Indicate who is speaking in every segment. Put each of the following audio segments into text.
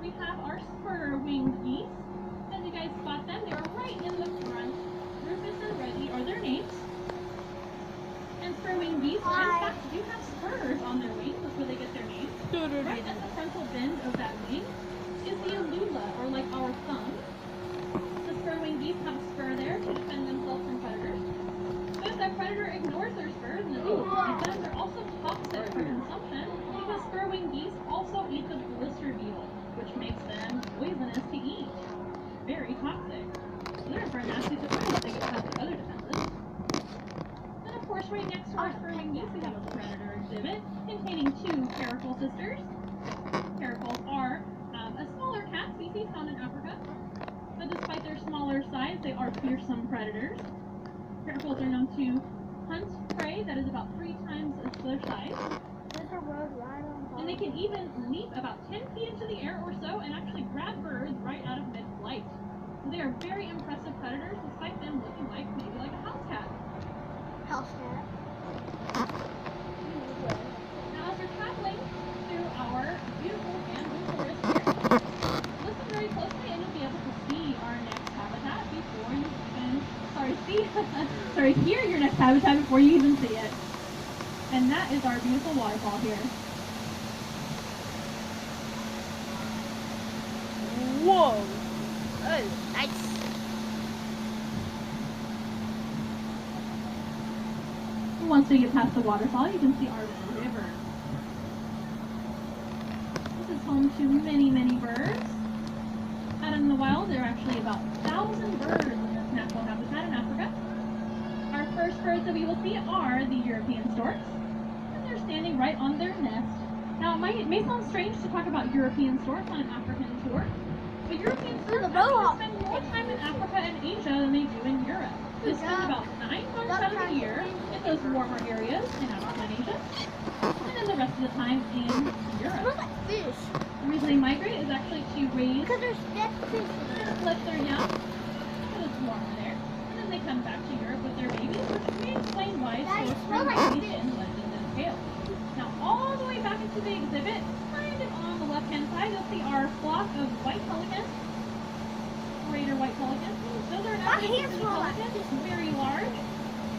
Speaker 1: we have our spur-winged geese. As you guys spot them, they are right in the front. Rufus and Reggie are their names. And spur-winged geese, in fact, do have spurs on their wings. That's where they get their name. Right at the frontal bend of that wing is the alula, or like our thumb. The spur-winged geese have a spur there to defend themselves from predators. But if that predator ignores their spurs and doesn't eat them, they're also toxic for consumption because spur-winged geese also eat the blister beetle, which makes them poisonous to eat. Very toxic. So they're very nasty to find if they get past the other defenses. Then of course right next to our spur-winged geese we have a predator exhibit containing two caracal sisters. Caracals are a smaller cat species found in Africa. But despite their smaller size, they are fearsome predators. Caracals are known to hunt prey that is about 3 times their size. And they can even leap about 10 feet into the air or so and actually grab birds right out of mid-flight. So they are very impressive predators despite them looking like maybe like a house cat.
Speaker 2: House cat.
Speaker 1: Now as you're traveling through our beautiful bamboo forest here, listen very closely and you'll be able to see our next habitat before you even, hear your next habitat before you even see it. And that is our beautiful waterfall here.
Speaker 2: Whoa! That is nice.
Speaker 1: Once we get past the waterfall, you can see our river. This is home to many, many birds. Out in the wild, there are actually about 1,000 birds in this natural habitat in Africa. Our first birds that we will see are the European storks, and they're standing right on their nest. Now, it may sound strange to talk about European storks on an African tour, but European storks actually spend more time in Africa and Asia than they do in Europe. They spend about 9 months out of the year in those warmer areas in Africa and Asia, and then the rest of the time in Europe.
Speaker 2: Fish.
Speaker 1: The reason they migrate is actually to raise
Speaker 2: Because there's dead fish.
Speaker 1: and flip their young, because it's warmer there, and then they come back to Europe with their babies, which may explain why storks bring babies in legend and tale. Now, all the way back into the exhibit, kind of on the left-hand side, you'll see our flock of white pelicans, greater white pelicans. Those are not pelicans, it's very large.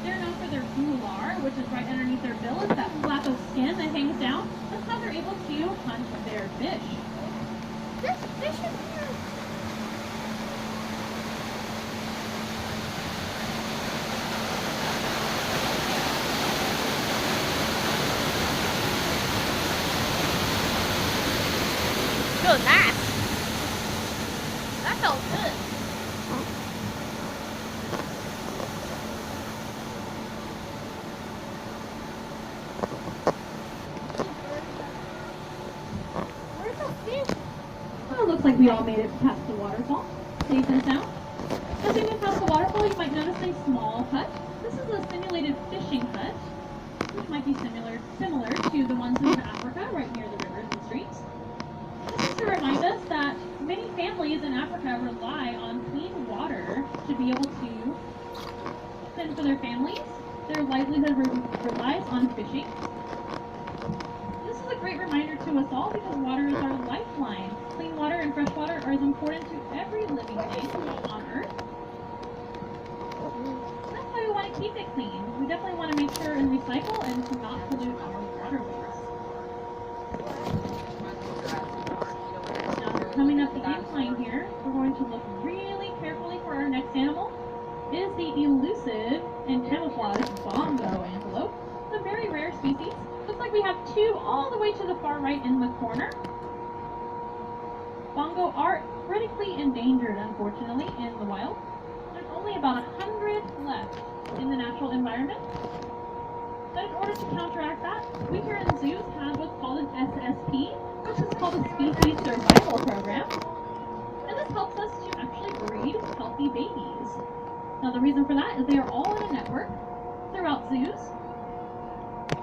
Speaker 1: They're known for their gular, which is right underneath their bill. It's that flap of skin that hangs down. That's how they're able to hunt their fish.
Speaker 2: This fish is here. Feels nice. That felt good. Where's the fish?
Speaker 1: Well, it looks like we all made it past the waterfall. Safe and sound. As we move past the waterfall, you might notice a small hut. This is a simulated fishing hut, which might be similar to the ones in Africa, right near the rivers and streams. This is to remind us that many families in Africa rely on clean water to be able to fend for their families. Their livelihood relies on fishing. This is a great reminder to us all because water is our lifeline. Clean water and fresh water are as important to every living thing on Earth. That's why we want to keep it clean. We definitely want to make sure and recycle and to not pollute our waterways. Now, coming up the incline here, we're going to look really carefully for our next animal. It is the elusive and camouflaged bongo antelope. It's a very rare species. Looks like we have 2 all the way to the far right in the corner. Bongo are critically endangered, unfortunately, in the wild. There's only about 100 left in the natural environment. But in order to counteract that, we here in zoos have what's called an SSP, which is called a Species Survival Program. And this helps us to actually breed healthy babies. Now the reason for that is they are all in a network throughout zoos.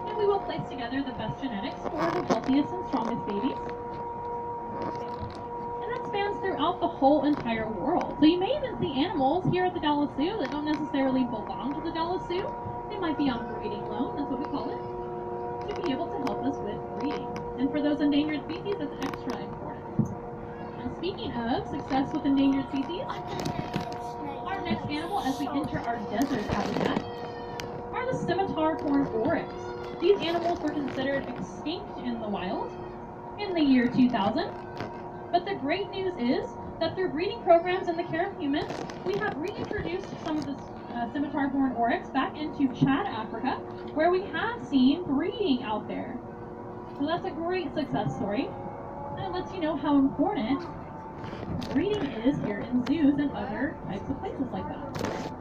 Speaker 1: And we will place together the best genetics for the healthiest and strongest babies. And that spans throughout the whole entire world. So you may even see animals here at the Dallas Zoo that don't necessarily belong to the Dallas Zoo. They might be on breeding loan, that's what we call it, to be able to help us with breeding. And for those endangered species, that's extra important. of success with endangered species. Our next animal as we enter our desert habitat are the scimitar horned oryx. These animals were considered extinct in the wild in the year 2000. But the great news is that through breeding programs in the care of humans, we have reintroduced some of the scimitar horned oryx back into Chad, Africa, where we have seen breeding out there. So that's a great success story. And it lets you know how important breeding is here in zoos and other types of places like that.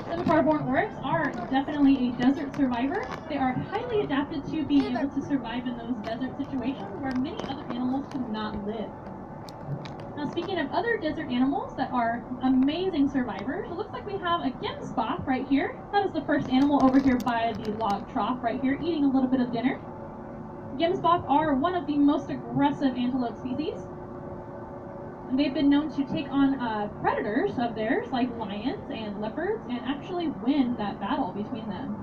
Speaker 1: Scimitar horned oryx are definitely a desert survivor. They are highly adapted to being able to survive in those desert situations where many other animals could not live. Now, speaking of other desert animals that are amazing survivors, it looks like we have a gemsbok right here. That is the first animal over here by the log trough right here, eating a little bit of dinner. Gemsbok are one of the most aggressive antelope species. They've been known to take on predators of theirs, like lions and leopards, and actually win that battle between them.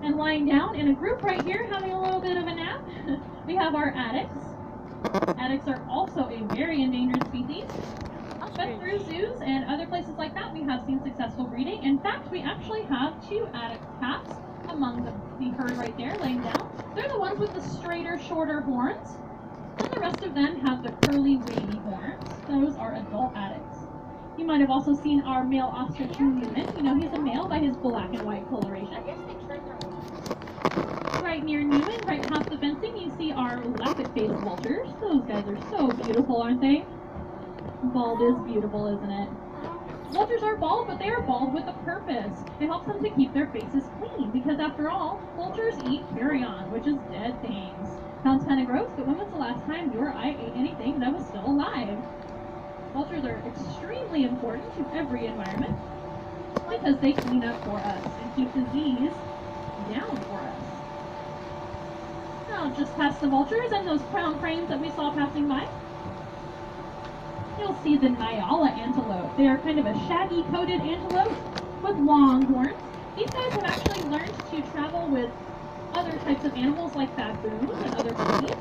Speaker 1: And lying down in a group right here, having a little bit of a nap, we have our addax. Addax are also a very endangered species. But through zoos and other places like that, we have seen successful breeding. In fact, we actually have 2 addax calves among the herd right there laying down. They're the ones with the straighter, shorter horns. And the rest of them have the curly, wavy horns. Those are adult addax. You might have also seen our male ostrich Newman. You know, he's a male by his black and white coloration. Right near Newman, right past the fencing, you see our lappet-faced vultures. Those guys are so beautiful, aren't they? Bald is beautiful, isn't it? Vultures are bald, but they are bald with a purpose. It helps them to keep their faces clean, because after all, vultures eat carrion, which is dead things. Sounds kind of gross, but when was the last time you or I ate anything that was still alive? Vultures are extremely important to every environment because they clean up for us and keep disease down for us. Now, just past the vultures and those crown cranes that we saw passing by, you'll see the Nyala antelope. They are kind of a shaggy coated antelope with long horns. These guys have actually learned to travel with other types of animals like baboons and other species.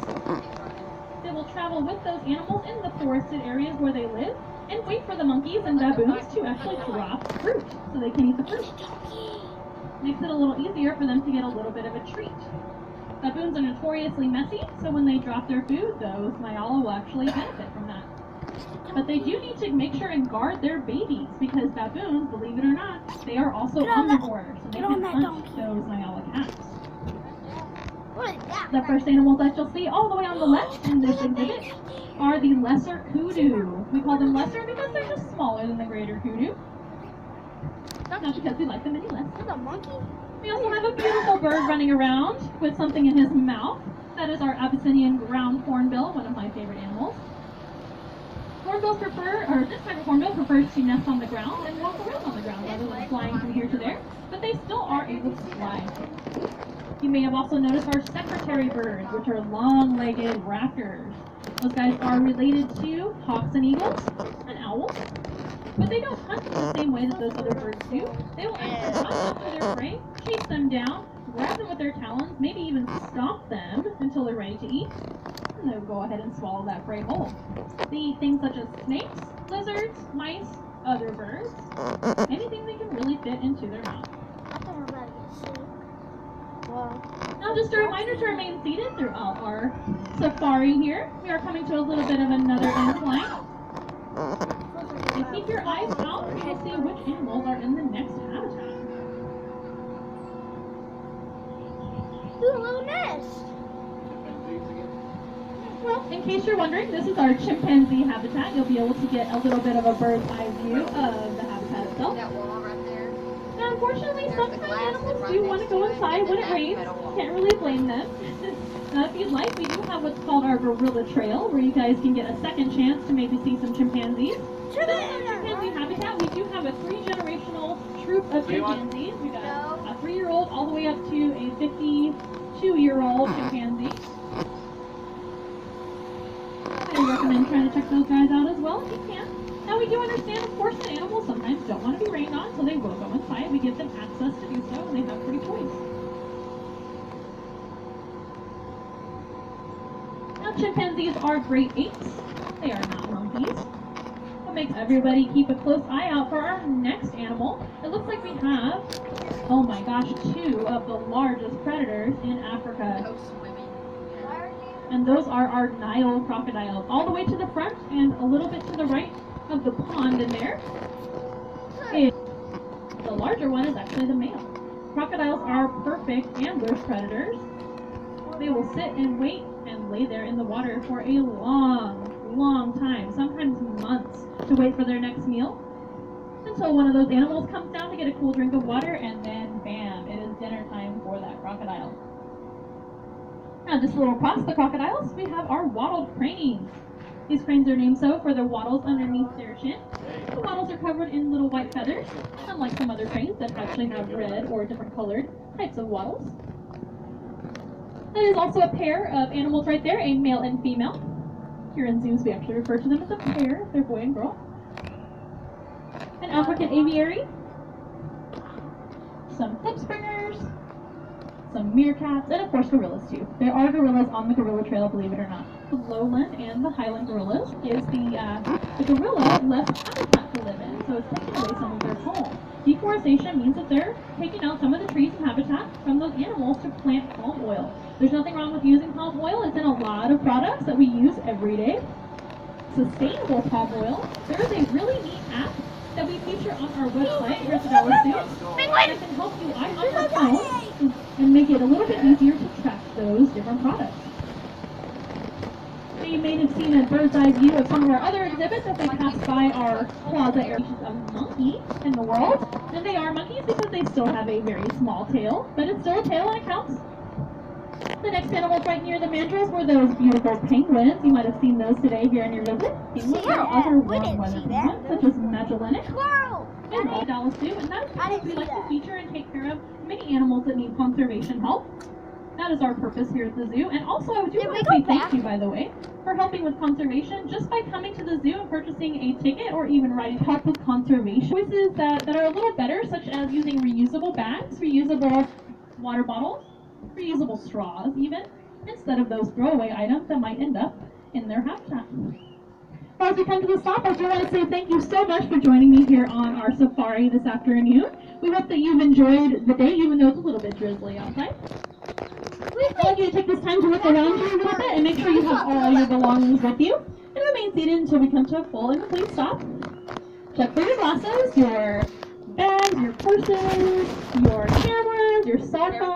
Speaker 1: They will travel with those animals in the forested areas where they live and wait for the monkeys and baboons to actually drop fruit so they can eat the fruit. Makes it a little easier for them to get a little bit of a treat. Baboons are notoriously messy, so when they drop their food, those Nyala will actually benefit from that. But they do need to make sure and guard their babies because baboons, believe it or not, they are also omnivores, so they can punch those Nyala calves. The first animals that you'll see all the way on the left in this exhibit are the lesser kudu. We call them lesser because they're just smaller than the greater kudu. Not because we like them any less.
Speaker 2: There's a monkey?
Speaker 1: We also have a beautiful bird running around with something in his mouth. That is our Abyssinian ground hornbill, one of my favorite animals. Hornbills this type of hornbill prefers to nest on the ground and walk around on the ground rather than flying from here to there, but they still are able to fly. You may have also noticed our secretary birds, which are long-legged raptors. Those guys are related to hawks and eagles and owls, but they don't hunt in the same way that those other birds do. They will actually hunt up to their prey, chase them down, grab them with their talons, maybe even stomp them until they're ready to eat, and they'll go ahead and swallow that prey whole. They eat things such as snakes, lizards, mice, other birds, anything they can really fit into their mouth.
Speaker 2: I thought we were about to get sick. Wow.
Speaker 1: Now, just a reminder to remain seated throughout our safari here. We are coming to a little bit of another incline. And keep your eyes out and you'll see which animals are in the next habitat.
Speaker 2: Ooh, a little nest.
Speaker 1: Well, in case you're wondering, this is our chimpanzee habitat. You'll be able to get a little bit of a bird's eye view of the habitat itself.
Speaker 3: That wall right there.
Speaker 1: Now, unfortunately, sometimes animals do want to go inside when it rains. Can't really blame them. If you'd like, we do have what's called our gorilla trail, where you guys can get a second chance to maybe see some chimpanzees. This is our chimpanzee habitat. We do have a 3-generational troop of chimpanzees. We got a 3-year-old all the way up to a 52-year-old chimpanzee. I recommend trying to check those guys out as well if you can. Now, we do understand, of course, that animals sometimes don't want to be rained on, so they will go inside. We give them access to do so, and they have pretty toys. Now, Chimpanzees are great apes. They are not monkeys. What makes everybody keep a close eye out for our next animal? It looks like we have, oh my gosh, 2 of the largest predators in Africa. And those are our Nile crocodiles, all the way to the front and a little bit to the right of the pond in there. The larger one is actually the male. Crocodiles are perfect ambush predators. They will sit and wait and lay there in the water for a long time, sometimes months, to wait for their next meal, until one of those animals comes down to get a cool drink of water, and then bam, it is dinner time for that crocodile. Now, just a little across the crocodiles, we have our wattled cranes. These cranes are named so for the wattles underneath their chin. The wattles are covered in little white feathers, unlike some other cranes that actually have red or different colored types of wattles. There is also a pair of animals right there, a male and female. Here in zoos, we actually refer to them as a pair if they're boy and girl. An African aviary, some clip springers, some meerkats, and of course gorillas too. There are gorillas on the gorilla trail, believe it or not. The lowland and the highland gorillas gives the gorilla less habitat to live in, so it's taking away some of their home. Deforestation means that they're taking out some of the trees and habitat from those animals to plant palm oil. There's nothing wrong with using palm oil. It's in a lot of products that we use every day. Sustainable palm oil. There is a really neat app that we feature on our website here at the Dallas Zoo that can help you on your phone and make it a little bit easier to track those different products. So you may have seen a bird's eye view of some of our other exhibits as they pass by our plaza area of monkey in the world. And they are monkeys because they still have a very small tail, but it's still a tail and it counts. The next animals right near the mandrills were those beautiful penguins. You might have seen those today here in your visit. Penguins are other warm weather penguins, such as Magellanic. And all Dallas Zoo, and that is because we like to feature and take care of many animals that need conservation help. That is our purpose here at the zoo. And also, I do want to say thank you, by the way, for helping with conservation just by coming to the zoo and purchasing a ticket or even writing help with conservation. Choices that are a little better, such as using reusable bags, reusable water bottles, reusable straws even, instead of those throwaway items that might end up in their habitat. As we come to the stop, I do want to say thank you so much for joining me here on our safari this afternoon. We hope that you've enjoyed the day, even though it's a little bit drizzly outside. I'd like you to take this time to look around you a little bit and make sure you have all your belongings with you. And remain seated until we come to a full and complete stop. Check for your glasses, your bags, your purses, your cameras, your cell phone.